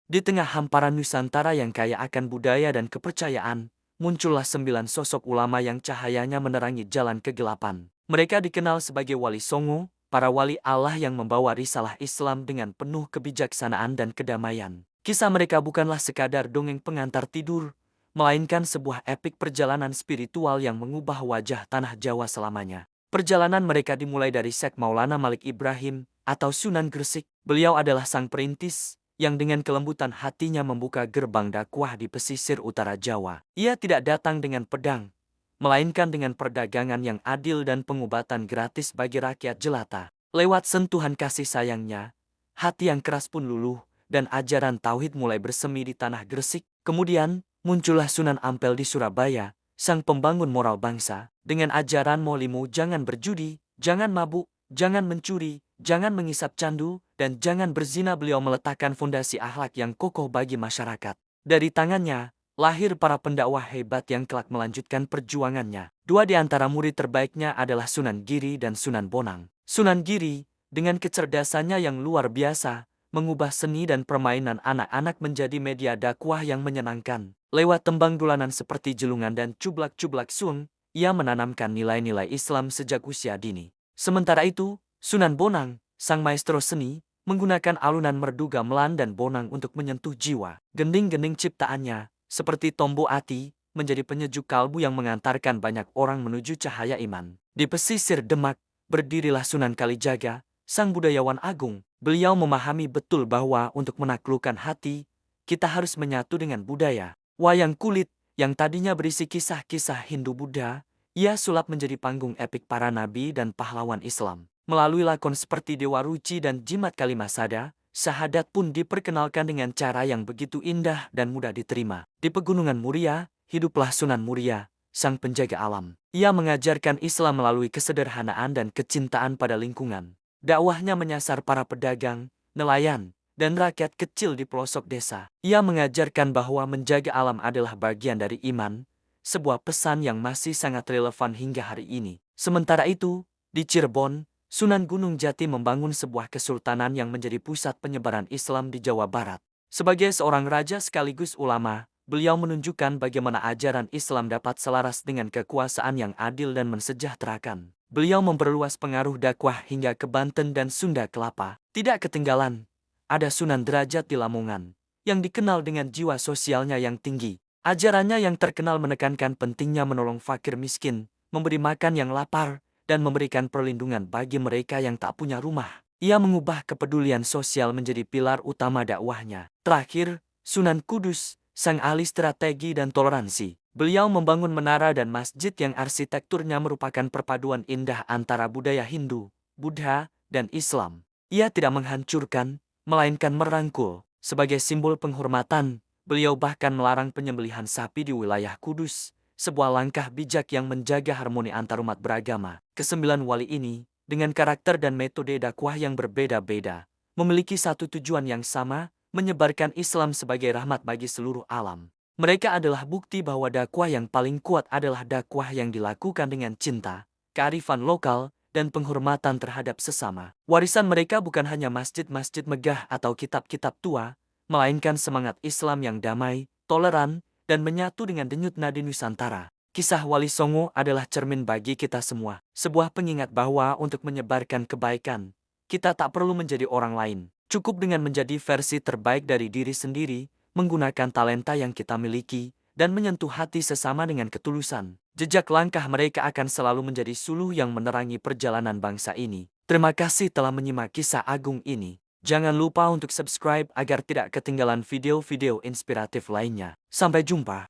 Di tengah hamparan Nusantara yang kaya akan budaya dan kepercayaan, muncullah 9 sosok ulama yang cahayanya menerangi jalan kegelapan. Mereka dikenal sebagai Wali Songo, para wali Allah yang membawa risalah Islam dengan penuh kebijaksanaan dan kedamaian. Kisah mereka bukanlah sekadar dongeng pengantar tidur, melainkan sebuah epik perjalanan spiritual yang mengubah wajah tanah Jawa selamanya. Perjalanan mereka dimulai dari Syekh Maulana Malik Ibrahim atau Sunan Gresik. Beliau adalah sang perintis yang dengan kelembutan hatinya membuka gerbang dakwah di pesisir utara Jawa. Ia tidak datang dengan pedang, melainkan dengan perdagangan yang adil dan pengobatan gratis bagi rakyat jelata. Lewat sentuhan kasih sayangnya, hati yang keras pun luluh, dan ajaran tauhid mulai bersemi di tanah Gresik. Kemudian, muncullah Sunan Ampel di Surabaya, sang pembangun moral bangsa, dengan ajaran Molimu jangan berjudi, jangan mabuk, jangan mencuri, jangan mengisap candu, dan jangan berzina. Beliau meletakkan fondasi akhlak yang kokoh bagi masyarakat. Dari tangannya, lahir para pendakwah hebat yang kelak melanjutkan perjuangannya. Dua di antara murid terbaiknya adalah Sunan Giri dan Sunan Bonang. Sunan Giri, dengan kecerdasannya yang luar biasa, mengubah seni dan permainan anak-anak menjadi media dakwah yang menyenangkan. Lewat tembang dolanan seperti jelungan dan cublak-cublak sun, ia menanamkan nilai-nilai Islam sejak usia dini. Sementara itu, Sunan Bonang, sang maestro seni, menggunakan alunan merdu gamelan dan bonang untuk menyentuh jiwa. Gending-gending ciptaannya, seperti Tombo Ati, menjadi penyejuk kalbu yang mengantarkan banyak orang menuju cahaya iman. Di pesisir Demak, berdirilah Sunan Kalijaga, sang budayawan agung. Beliau memahami betul bahwa untuk menaklukkan hati, kita harus menyatu dengan budaya. Wayang kulit, yang tadinya berisi kisah-kisah Hindu-Buddha, ia sulap menjadi panggung epik para nabi dan pahlawan Islam. Melalui lakon seperti Dewa Ruci dan Jimat Kalimasada, syahadat pun diperkenalkan dengan cara yang begitu indah dan mudah diterima. Di Pegunungan Muria, hiduplah Sunan Muria, sang penjaga alam. Ia mengajarkan Islam melalui kesederhanaan dan kecintaan pada lingkungan. Dakwahnya menyasar para pedagang, nelayan, dan rakyat kecil di pelosok desa. Ia mengajarkan bahwa menjaga alam adalah bagian dari iman, sebuah pesan yang masih sangat relevan hingga hari ini. Sementara itu, di Cirebon, Sunan Gunung Jati membangun sebuah kesultanan yang menjadi pusat penyebaran Islam di Jawa Barat. Sebagai seorang raja sekaligus ulama, beliau menunjukkan bagaimana ajaran Islam dapat selaras dengan kekuasaan yang adil dan mensejahterakan. Beliau memperluas pengaruh dakwah hingga ke Banten dan Sunda Kelapa. Tidak ketinggalan, ada Sunan Derajat di Lamongan, yang dikenal dengan jiwa sosialnya yang tinggi. Ajarannya yang terkenal menekankan pentingnya menolong fakir miskin, memberi makan yang lapar, dan memberikan perlindungan bagi mereka yang tak punya rumah. Ia mengubah kepedulian sosial menjadi pilar utama dakwahnya. Terakhir, Sunan Kudus, sang ahli strategi dan toleransi. Beliau membangun menara dan masjid yang arsitekturnya merupakan perpaduan indah antara budaya Hindu, Buddha, dan Islam. Ia tidak menghancurkan, melainkan merangkul. Sebagai simbol penghormatan, beliau bahkan melarang penyembelihan sapi di wilayah Kudus, sebuah langkah bijak yang menjaga harmoni antarumat beragama. Kesembilan wali ini, dengan karakter dan metode dakwah yang berbeda-beda, memiliki satu tujuan yang sama, menyebarkan Islam sebagai rahmat bagi seluruh alam. Mereka adalah bukti bahwa dakwah yang paling kuat adalah dakwah yang dilakukan dengan cinta, kearifan lokal, dan penghormatan terhadap sesama. Warisan mereka bukan hanya masjid-masjid megah atau kitab-kitab tua, melainkan semangat Islam yang damai, toleran, dan menyatu dengan denyut nadi Nusantara. Kisah Wali Songo adalah cermin bagi kita semua. Sebuah pengingat bahwa untuk menyebarkan kebaikan, kita tak perlu menjadi orang lain. Cukup dengan menjadi versi terbaik dari diri sendiri, menggunakan talenta yang kita miliki, dan menyentuh hati sesama dengan ketulusan. Jejak langkah mereka akan selalu menjadi suluh yang menerangi perjalanan bangsa ini. Terima kasih telah menyimak kisah agung ini. Jangan lupa untuk subscribe agar tidak ketinggalan video-video inspiratif lainnya. Sampai jumpa.